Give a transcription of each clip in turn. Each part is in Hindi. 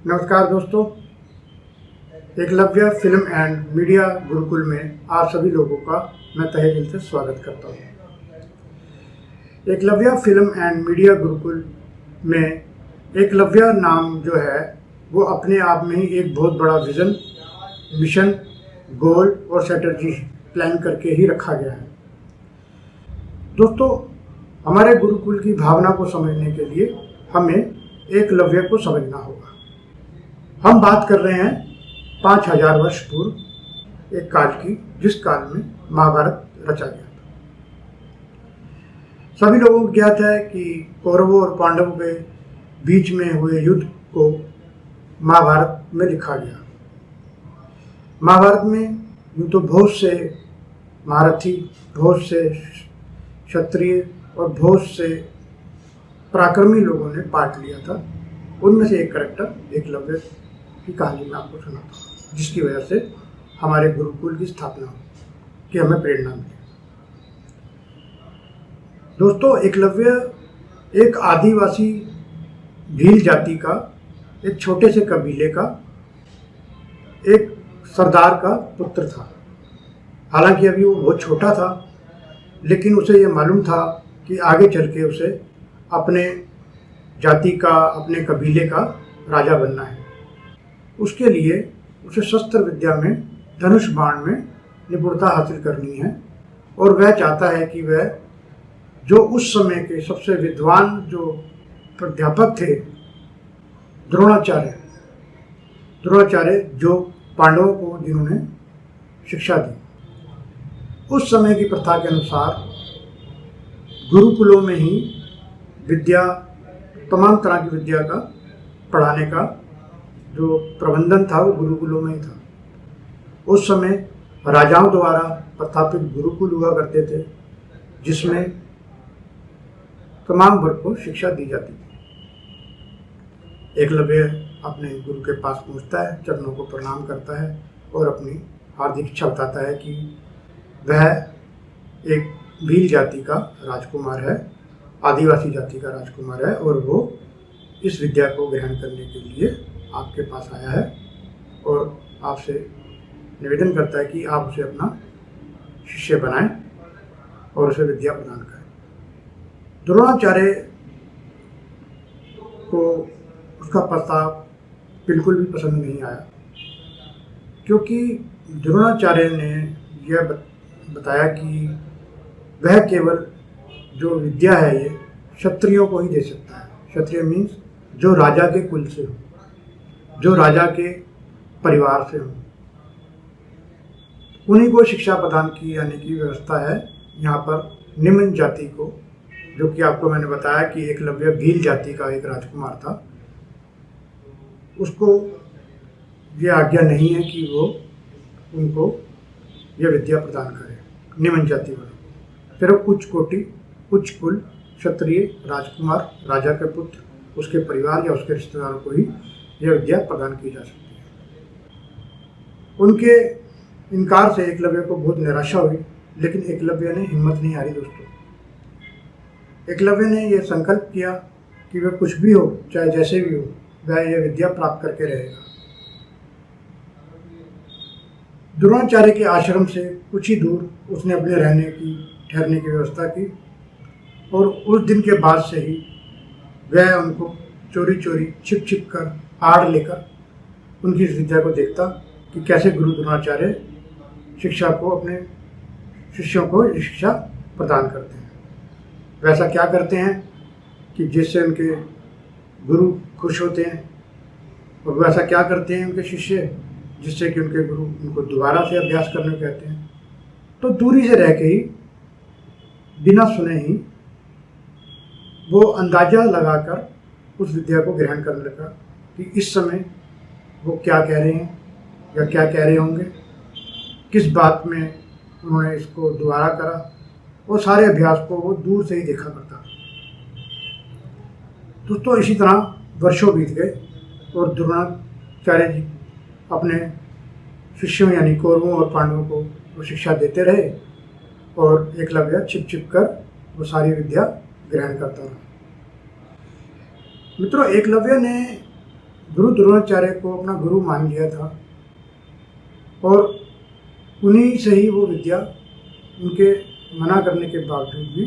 नमस्कार दोस्तों, Eklavya film and media Gurukul में आप सभी लोगों का मैं तहे दिल से स्वागत करता हूँ। Eklavya film and media Gurukul में एकलव्य नाम जो है वो अपने आप में ही एक बहुत बड़ा विज़न, मिशन, गोल और स्ट्रेटजी प्लान करके ही रखा गया है। दोस्तों, हमारे गुरुकुल की भावना को समझने के लिए हमें एकलव्य को समझना होगा। हम बात कर रहे हैं 5000 वर्ष पूर्व एक काल की, जिस काल में महाभारत रचा गया था। सभी लोगों को ज्ञात है कि कौरवों और पांडवों के बीच में हुए युद्ध को महाभारत में लिखा गया। महाभारत में यूँ तो बहुत से महारथी, बहुत से क्षत्रिय और बहुत से पराक्रमी लोगों ने पार्ट लिया था। उनमें से एक कैरेक्टर एकलव्य की कहानी मैं आपको सुनाता हूँ, जिसकी वजह से हमारे गुरुकुल की स्थापना हो, कि हमें प्रेरणा मिले। दोस्तों, एकलव्य एक आदिवासी भील जाति का, एक छोटे से कबीले का एक सरदार का पुत्र था। हालांकि अभी वो बहुत छोटा था, लेकिन उसे ये मालूम था कि आगे चल के उसे अपने जाति का, अपने कबीले का राजा बनना है। उसके लिए उसे शस्त्र विद्या में, धनुष बाण में निपुणता हासिल करनी है, और वह चाहता है कि वह जो उस समय के सबसे विद्वान जो प्राध्यापक थे, द्रोणाचार्य जो पांडवों को जिन्होंने शिक्षा दी, उस समय की प्रथा के अनुसार गुरुकुलों में ही विद्या, तमाम तरह की विद्या का पढ़ाने का जो प्रबंधन था वो गुरुकुलों में ही था। उस समय राजाओं द्वारा प्रस्थापित गुरुकुल हुआ करते थे, जिसमें तमाम वर्ग को शिक्षा दी जाती थी। एकलव्य अपने गुरु के पास पहुंचता है, चरणों को प्रणाम करता है और अपनी हार्दिक इच्छा बताता है कि वह एक भील जाति का राजकुमार है, आदिवासी जाति का राजकुमार है, और वो इस विद्या को ग्रहण करने के लिए आपके पास आया है और आपसे निवेदन करता है कि आप उसे अपना शिष्य बनाएं और उसे विद्या प्रदान करें। द्रोणाचार्य को उसका प्रस्ताव बिल्कुल भी पसंद नहीं आया, क्योंकि द्रोणाचार्य ने यह बताया कि वह केवल जो विद्या है ये क्षत्रियों को ही दे सकता है। क्षत्रिय मीन्स जो राजा के कुल से हो, जो राजा के परिवार से हो, उन्हीं को शिक्षा प्रदान की जाने की व्यवस्था है। यहाँ पर निम्न जाति को, जो कि आपको मैंने बताया कि एकलव्य भील जाति का एक राजकुमार था, उसको ये आज्ञा नहीं है कि वो उनको यह विद्या प्रदान करे, निम्न जाति वालों को। फिर उच्च कोटि, उच्च कुल, क्षत्रिय, राजकुमार, राजा के पुत्र, उसके परिवार या उसके रिश्तेदारों को ही यह विद्या प्रदान की जा सकती है। उनके इनकार से एकलव्य को बहुत निराशा हुई, लेकिन एकलव्य ने हिम्मत नहीं हारी। दोस्तों, एकलव्य ने यह संकल्प किया कि वह कुछ भी हो, चाहे जैसे भी हो, वह यह विद्या प्राप्त करके रहेगा। द्रोणाचार्य के आश्रम से कुछ ही दूर उसने अपने ठहरने की व्यवस्था की, और उस दिन के बाद से ही वह उनको चोरी चोरी, छिप छिप कर, आड़ लेकर उनकी इस विद्या को देखता कि कैसे गुरु द्रोणाचार्य शिक्षा को, अपने शिष्यों को शिक्षा प्रदान करते हैं। वैसा क्या करते हैं कि जिससे उनके गुरु खुश होते हैं, और वैसा क्या करते हैं उनके शिष्य, जिससे कि उनके गुरु उनको दोबारा से अभ्यास करने को कहते हैं। तो दूरी से रह के ही, बिना सुने ही, वो अंदाजा लगाकर उस विद्या को ग्रहण करने लगा कि इस समय वो क्या कह रहे हैं या क्या कह रहे होंगे, किस बात में उन्होंने इसको दोबारा करा, और सारे अभ्यास को वो दूर से ही देखा करता। दोस्तों, इसी तरह वर्षों बीत गए और द्रोणाचार्य जी अपने शिष्यों यानी कौरवों और पांडवों को वो शिक्षा देते रहे, और एकलव्य छिप छिप कर वो सारी विद्या ग्रहण करता रहा। मित्रों, एकलव्य ने गुरु द्रोणाचार्य को अपना गुरु मान लिया था और उन्हीं से ही वो विद्या उनके मना करने के बावजूद भी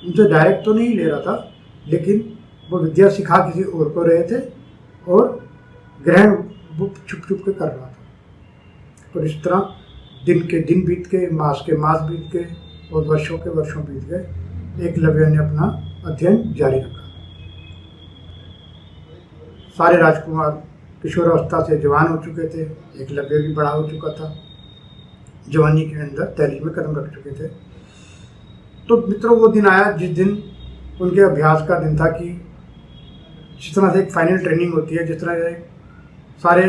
उनसे डायरेक्ट तो नहीं ले रहा था, लेकिन वो विद्या सिखा किसी और को रहे थे और ग्रहण वो छुप छुप के कर रहा था। और इस तरह दिन के दिन बीत गए, मास के मास बीत गए और वर्षों के वर्षों बीत गए। एकलव्य ने अपना अध्ययन जारी रखा। सारे राजकुमार किशोरावस्था से जवान हो चुके थे, एकलव्य भी बड़ा हो चुका था, जवानी के अंदर तहरीर में कदम रख चुके थे। तो मित्रों, वो दिन आया जिस दिन उनके अभ्यास का दिन था कि जिस तरह से एक फाइनल ट्रेनिंग होती है, जिस तरह से सारे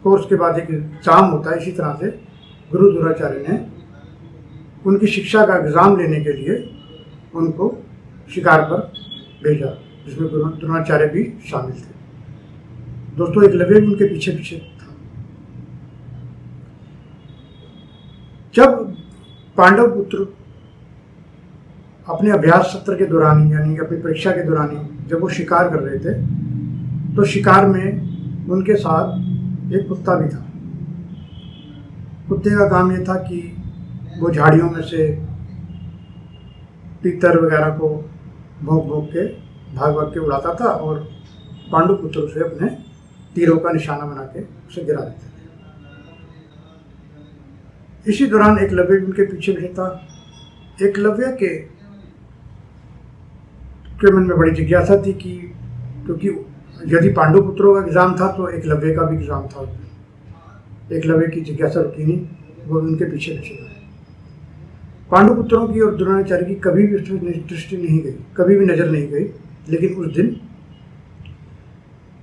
कोर्स के बाद एक एग्ज़ाम होता है, इसी तरह से गुरु द्रोणाचार्य ने उनकी शिक्षा का एग्ज़ाम लेने के लिए उनको शिकार पर भेजा, जिसमें गुरु द्रोणाचार्य भी शामिल थे। दोस्तों, एकलव्य भी उनके पीछे पीछे था। जब पांडव पुत्र अपने अभ्यास सत्र के दौरान यानी अपनी परीक्षा के दौरान जब वो शिकार कर रहे थे, तो शिकार में उनके साथ एक कुत्ता भी था। कुत्ते का काम ये था कि वो झाड़ियों में से तीतर वगैरह को भौंक भौंक के भाग भाग के उड़ाता था और पांडु पुत्र उसे अपने तीरों का निशाना बना के उसे गिरा देते थे। इसी दौरान एकलव्य उनके पीछे भी था। एकलव्य के मन में बड़ी जिज्ञासा थी कि क्योंकि यदि पांडु पुत्रों का एग्जाम था तो एकलव्य का भी एग्जाम था। एकलव्य की जिज्ञासा रुकी नहीं, वो उनके पीछे पीछे था। पांडु पुत्रों की और द्रोणाचार्य की कभी भी दृष्टि नहीं गई, कभी भी नजर नहीं गई, लेकिन उस दिन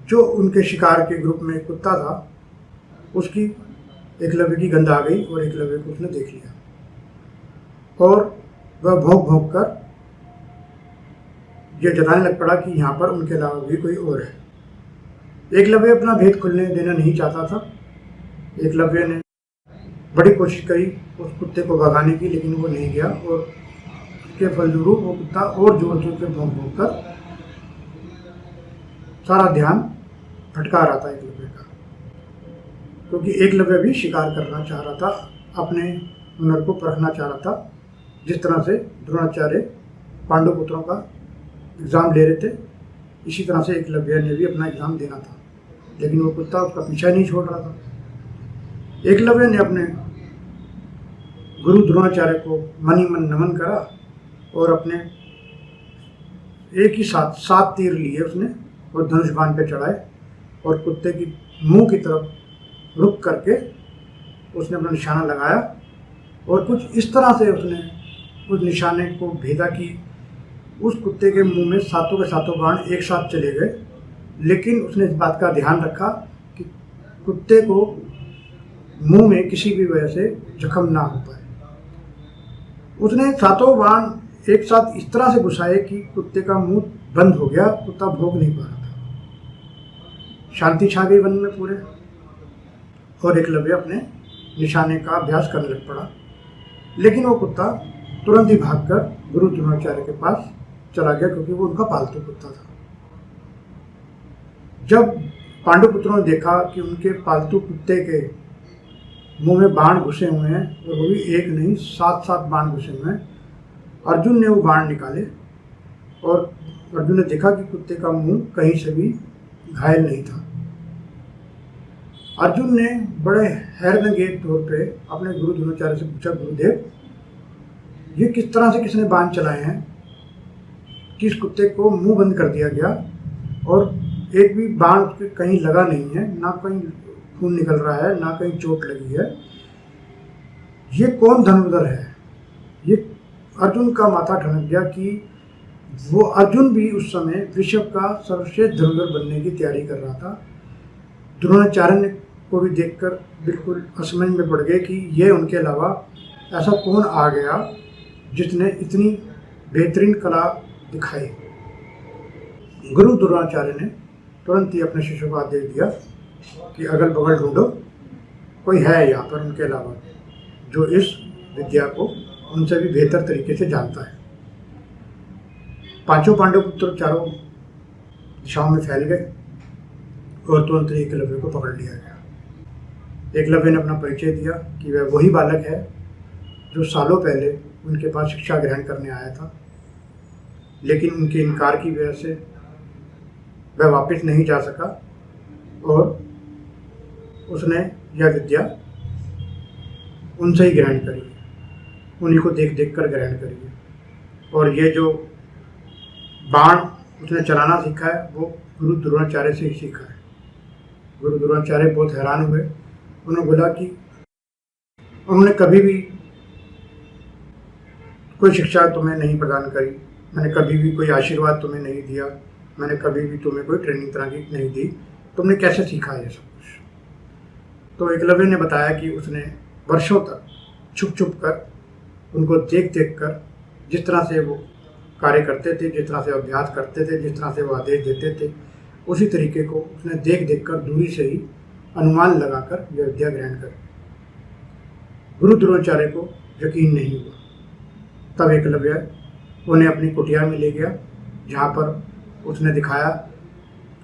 जो उनके शिकार के ग्रुप में कुत्ता था उसकी एकलव्य की गंध आ गई और एकलव्य को उसने देख लिया और वह भौंक भौंक कर यह जताने लग पड़ा कि यहाँ पर उनके अलावा भी कोई और है। एकलव्य अपना भेद खुलने देना नहीं चाहता था। एकलव्य ने बड़ी कोशिश करी उस कुत्ते को भगाने की, लेकिन वो नहीं गया और उसके फलस्वरूप वो कुत्ता और जोर जोर से भौंक भौंक कर सारा ध्यान भटका रहा था एकलव्य का, क्योंकि एकलव्य भी शिकार करना चाह रहा था, अपने हुनर को परखना चाह रहा था। जिस तरह से द्रोणाचार्य पांडु पुत्रों का एग्ज़ाम ले रहे थे, इसी तरह से एकलव्य ने भी अपना एग्ज़ाम देना था, लेकिन वो कुत्ता उसका पीछा नहीं छोड़ रहा था। एकलव्य ने अपने गुरु द्रोणाचार्य को मन ही मन नमन करा और अपने एक ही साथ 7 तीर लिए उसने और धनुष बाण पे चढ़ाए और कुत्ते की मुंह की तरफ रुक करके उसने अपना निशाना लगाया और कुछ इस तरह से उसने उस निशाने को भेदा कि उस कुत्ते के मुंह में सातों के सातों बाण एक साथ चले गए। लेकिन उसने इस बात का ध्यान रखा कि कुत्ते को मुंह में किसी भी वजह से जख्म ना हो पाए। उसने सातों बाण एक साथ इस तरह से घुसाए कि कुत्ते का मुंह बंद हो गया, कुत्ता भोग नहीं पा रहा था। शांति छा गई वन में पूरे और एकलव्य अपने निशाने का अभ्यास करने लग पड़ा। लेकिन वो कुत्ता तुरंत ही भागकर गुरु द्रोणाचार्य के पास चला गया, क्योंकि वो उनका पालतू कुत्ता था। जब पांडुपुत्रों ने देखा कि उनके पालतू कुत्ते के मुंह में बाण घुसे हुए हैं और वो भी एक नहीं 7 बाण घुसे हुए हैं, अर्जुन ने वो बाण निकाले और अर्जुन ने देखा कि कुत्ते का मुंह कहीं से भी घायल नहीं था। अर्जुन ने बड़े हैरतअंगेज तौर पे अपने गुरु द्रोणाचार्य से पूछा, गुरुदेव ये किस तरह से किसने बाण चलाए हैं कि इस कुत्ते को मुंह बंद कर दिया गया और एक भी बाण उसके कहीं लगा नहीं है, ना कहीं खून निकल रहा है, ना कहीं चोट लगी है। ये कौन धनुर्धर है? ये अर्जुन का माथा ठनक गया कि वो अर्जुन भी उस समय वृषभ का सर्वश्रेष्ठ धनुर्धर बनने की तैयारी कर रहा था। द्रोणाचार्य को भी देखकर बिल्कुल असमझ में पड़ गए कि ये उनके अलावा ऐसा कौन आ गया जिसने इतनी बेहतरीन कला दिखाई। गुरु द्रोणाचार्य ने तुरंत ही अपने शिष्यों को आदेश दिया कि अगल बगल ढूंढो, कोई है यहाँ पर उनके अलावा जो इस विद्या को उनसे भी बेहतर तरीके से जानता है। 5 पांडव पुत्र चारों दिशाओं में फैल गए और तुरंत एकलव्य को पकड़ लिया गया। एकलव्य ने अपना परिचय दिया कि वह वही बालक है जो सालों पहले उनके पास शिक्षा ग्रहण करने आया था, लेकिन उनके इनकार की वजह से वह वापस नहीं जा सका और उसने यह विद्या उनसे ही ग्रहण करी है, उन्हीं को देख देख कर ग्रहण करी है। और ये जो बाण उसने चलाना सीखा है वो गुरु द्रोणाचार्य से ही सीखा है। गुरु द्रोणाचार्य बहुत हैरान हुए। उन्होंने बोला कि उन्होंने कभी भी कोई शिक्षा तुम्हें नहीं प्रदान करी, मैंने कभी भी कोई आशीर्वाद तुम्हें नहीं दिया, मैंने कभी भी तुम्हें कोई ट्रेनिंग तरह की नहीं दी, तुमने कैसे सीखा ये सब कुछ? तो एकलव्य ने बताया कि उसने वर्षों तक छुप छुप कर उनको देख देख कर जिस तरह से वो कार्य करते थे, जिस तरह से अभ्यास करते थे, जिस तरह से वो आदेश देते थे, उसी तरीके को उसने देख देख कर दूरी से ही अनुमान लगाकर यह विद्या ग्रहण कर। गुरु द्रोणाचार्य को यकीन नहीं हुआ। तब एकलव्य उन्हें अपनी कुटिया में ले गया, जहाँ पर उसने दिखाया,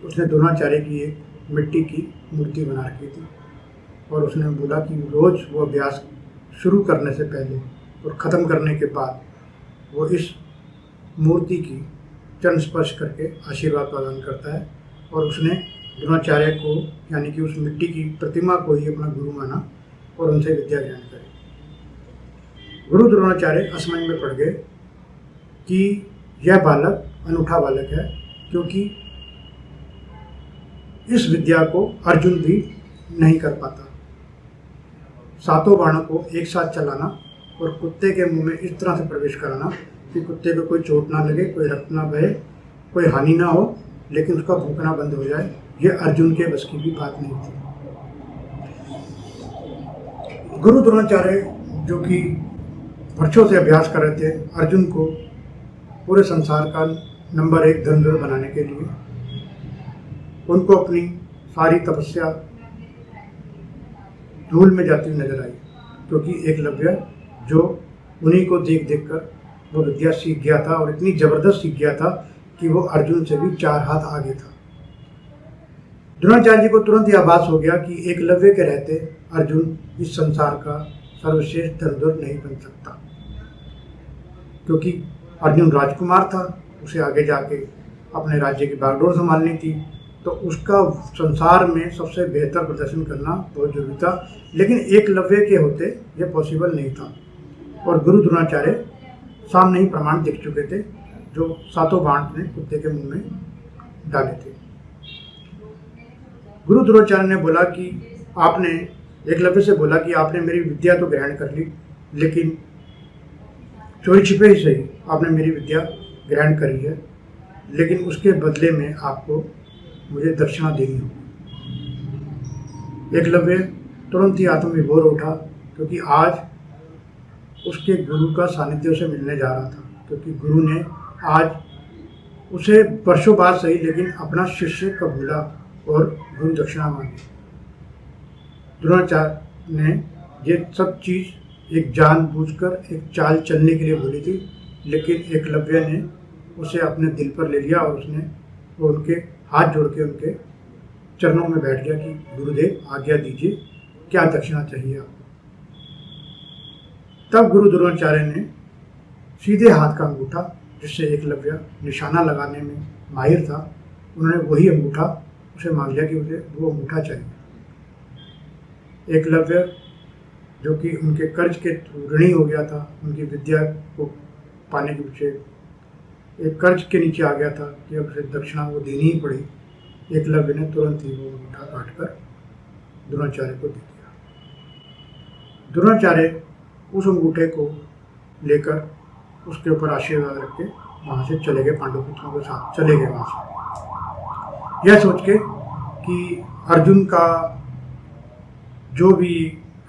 उसने द्रोणाचार्य की एक मिट्टी की मूर्ति बना रखी थी और उसने बोला कि रोज़ वो अभ्यास शुरू करने से पहले और ख़त्म करने के बाद वो इस मूर्ति की चरण स्पर्श करके आशीर्वाद प्रदान करता है। और उसने द्रोणाचार्य को, यानी कि उस मिट्टी की प्रतिमा को ही अपना गुरु माना और उनसे विद्या ग्रहण करी। गुरु द्रोणाचार्य असमंज में पड़ गए कि यह बालक अनूठा बालक है, क्योंकि इस विद्या को अर्जुन भी नहीं कर पाता। सातों बाणों को एक साथ चलाना और कुत्ते के मुंह में इस तरह से प्रवेश कराना कि कुत्ते को कोई चोट ना लगे, कोई रक्त ना बहे, कोई हानि ना हो, लेकिन उसका भूखना बंद हो जाए, यह अर्जुन के बस की भी बात नहीं थी। गुरु द्रोणाचार्य जो कि वर्षों से अभ्यास कर रहे थे अर्जुन को पूरे संसार का नंबर 1 धनुर्धर बनाने के लिए, उनको अपनी सारी तपस्या धूल में जाती हुई नजर आई, क्योंकि एकलव्य जो उन्हीं को देख देख कर वो विद्या सीख गया था और इतनी जबरदस्त सीख गया था कि वो अर्जुन से भी 4 हाथ आगे था। द्रोणाचार्य जी को तुरंत यह आभास हो गया कि एकलव्य के रहते अर्जुन इस संसार का सर्वश्रेष्ठ धनुर्धर नहीं बन सकता, क्योंकि अर्जुन राजकुमार था, उसे आगे जाके अपने राज्य की बागडोर संभालनी थी, तो उसका संसार में सबसे बेहतर प्रदर्शन करना बहुत जरूरी था। लेकिन एकलव्य के होते यह पॉसिबल नहीं था और गुरु द्रोणाचार्य सामने ही प्रमाण दिख चुके थे, जो सातों बाण ने कुत्ते के मुंह में डाले थे। गुरु द्रोणाचार्य ने बोला कि आपने, एकलव्य से बोला कि आपने मेरी विद्या तो ग्रहण कर ली, लेकिन चोरी छिपे ही सही आपने मेरी विद्या ग्रहण करी है, लेकिन उसके बदले में आपको मुझे दक्षिणा देनी होगी। एकलव्य तुरंत ही आत्मविभोर उठा, क्योंकि आज उसके गुरु का सानिध्य उसे मिलने जा रहा था, क्योंकि गुरु ने आज उसे वर्षों बाद सही लेकिन अपना शिष्य कबूला और गुरु दक्षिणा मांगी। द्रोणाचार्य ने ये सब चीज़ एक जानबूझकर एक चाल चलने के लिए बोली थी, लेकिन एकलव्य ने उसे अपने दिल पर ले लिया और उसने वो उनके हाथ जोड़ के उनके चरणों में बैठ गया कि गुरुदेव आज्ञा दीजिए, क्या दक्षिणा चाहिए आपको। तब गुरु द्रोणाचार्य ने सीधे हाथ का अंगूठा, जिससे एकलव्य निशाना लगाने में माहिर था, उन्होंने वही अंगूठा उसे मांग लिया कि उसे वो अंगूठा चाहिए। एकलव्य जो कि उनके कर्ज के ऋणी हो गया था, उनकी विद्या को पाने के पीछे एक कर्ज के नीचे आ गया था कि अब उसे दक्षिणा वो देनी ही पड़ी। एकलव्य ने तुरंत ही वो अंगूठा काट कर द्रोणाचार्य को दे दिया। द्रोणाचार्य उस अंगूठे को लेकर उसके ऊपर आशीर्वाद रख के वहाँ से चले गए, पांडुपुत्रों के साथ चले गए वहाँ से, यह सोच के कि अर्जुन का जो भी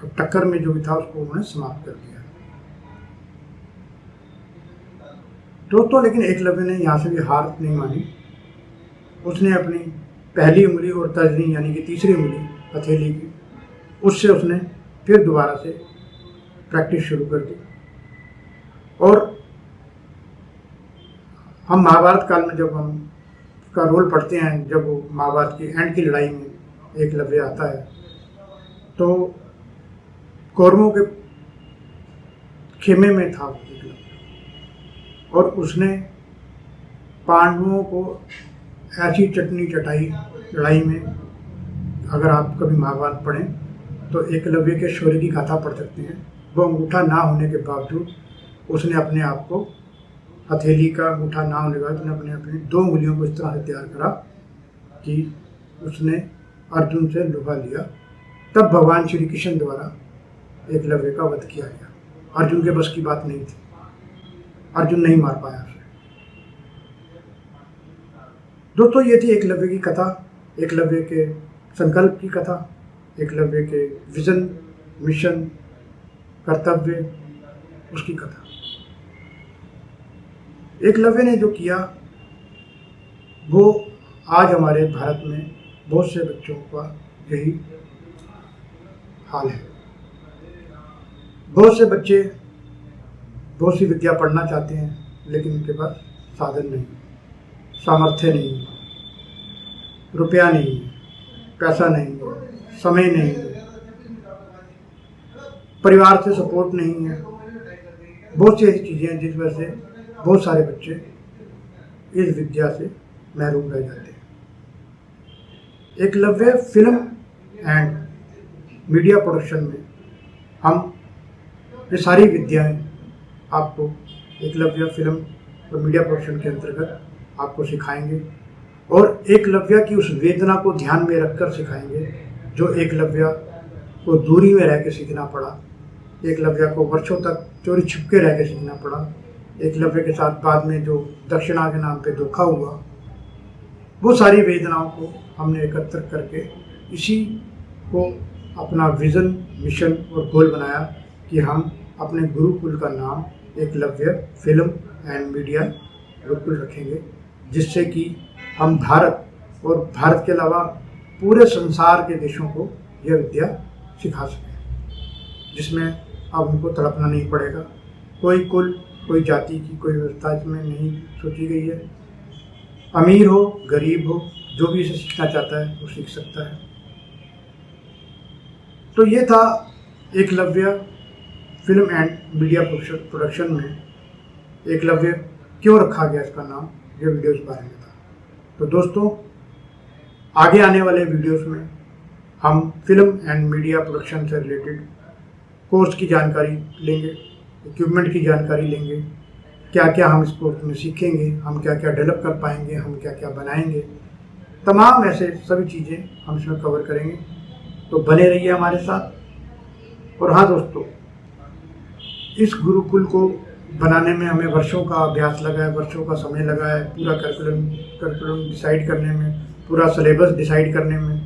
टक्कर में जो भी था उसको उन्होंने समाप्त कर दिया। दोस्तों, लेकिन एकलव्य ने यहाँ से भी हार नहीं मानी। उसने अपनी पहली उंगली और तर्जनी यानी कि तीसरी उंगली हथेली की, उससे उसने फिर दोबारा से प्रैक्टिस शुरू कर दी। और हम महाभारत काल में जब हम का रोल पढ़ते हैं जब वो महाभारत की एंड की लड़ाई में एकलव्य आता है, तो कौरवों के खेमे में था एकलव्य, और उसने पांडवों को ऐसी चटनी चटाई लड़ाई में। अगर आप कभी महाभारत पढ़ें तो एकलव्य के शौर्य की गाथा पढ़ सकते हैं। वो अंगूठा ना होने के बावजूद उसने अपने आप को, हथेली का अंगूठा ना होने के बाद उसने अपने अपनी 2 उंगलियों को इस तरह से तैयार करा कि उसने अर्जुन से लुभा लिया। तब भगवान श्री कृष्ण द्वारा एकलव्य का वध किया गया। अर्जुन के बस की बात नहीं थी, अर्जुन नहीं मार पाया उसे। दोस्तों, ये थी एकलव्य की कथा, एकलव्य के संकल्प की कथा, एकलव्य के विजन, मिशन, कर्तव्य, उसकी कथा। एकलव्य ने जो किया वो आज हमारे भारत में बहुत से बच्चों का यही हाल है। बहुत से बच्चे बहुत सी विद्या पढ़ना चाहते हैं, लेकिन उनके पास साधन नहीं, सामर्थ्य नहीं, रुपया नहीं, पैसा नहीं, समय नहीं, परिवार से सपोर्ट नहीं है। बहुत सी ऐसी चीज़ें हैं जिस वजह से बहुत सारे बच्चे इस विद्या से महरूम रह जाते हैं। Eklavya film and media production में हम ये सारी विद्याएं आपको एकलव्य फिल्म और मीडिया प्रोडक्शन के अंतर्गत आपको सिखाएंगे, और एकलव्य की उस वेदना को ध्यान में रखकर सिखाएंगे जो एकलव्य को दूरी में रह के सीखना पड़ा, एकलव्य को वर्षों तक चोरी छिपके रह के सीखना पड़ा, एकलव्य के साथ बाद में जो दक्षिणा के नाम पे धोखा हुआ, वो सारी वेदनाओं को हमने एकत्र करके इसी को अपना विज़न, मिशन और गोल बनाया कि हम अपने गुरुकुल का नाम Eklavya film and media Gurukul रखेंगे, जिससे कि हम भारत और भारत के अलावा पूरे संसार के देशों को यह विद्या सिखा सकें, जिसमें अब उनको तड़पना नहीं पड़ेगा। कोई कुल, कोई जाति की कोई व्यवस्था इसमें नहीं सोची गई है। अमीर हो, गरीब हो, जो भी इसे सीखना चाहता है वो सीख सकता है। तो ये था Eklavya film and media production में एकलव्य क्यों रखा गया इसका नाम, ये वीडियो इस बारे में था। तो दोस्तों, आगे आने वाले वीडियोस में हम फिल्म एंड मीडिया प्रोडक्शन से रिलेटेड कोर्स की जानकारी लेंगे, इक्विपमेंट की जानकारी लेंगे, क्या क्या हम इस कोर्स में सीखेंगे, हम क्या क्या डेवलप कर पाएंगे, हम क्या क्या बनाएंगे, तमाम ऐसे सभी चीज़ें हम इसमें कवर करेंगे। तो बने रहिए हमारे साथ। और हाँ दोस्तों, इस गुरुकुल को बनाने में हमें वर्षों का अभ्यास लगा है, वर्षों का समय लगा है, पूरा करिकुलम डिसाइड करने में, पूरा सिलेबस डिसाइड करने में,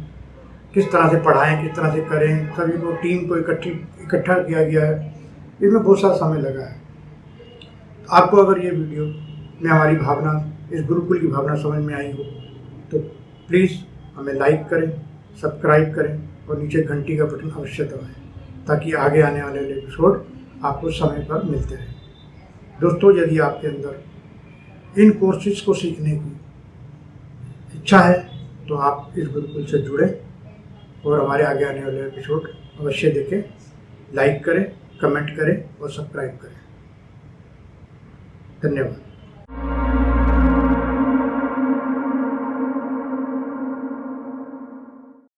किस तरह से पढ़ाएं, किस तरह से करें, सभी को टीम को इकट्ठा किया गया है, इसमें बहुत सारा समय लगा है। आपको अगर ये वीडियो में हमारी भावना, इस गुरुकुल की भावना समझ में आई हो तो प्लीज़ हमें लाइक करें, सब्सक्राइब करें और नीचे घंटी का बटन अवश्य दबाएं, ताकि आगे आने वाले एपिसोड आपको समय पर मिलते रहें। दोस्तों, यदि आपके अंदर इन कोर्सेज को सीखने की इच्छा है तो आप इस गुरुकुल से जुड़ें और हमारे आगे आने वाले एपिसोड अवश्य देखें, लाइक करें, कमेंट करें और सब्सक्राइब करें। धन्यवाद।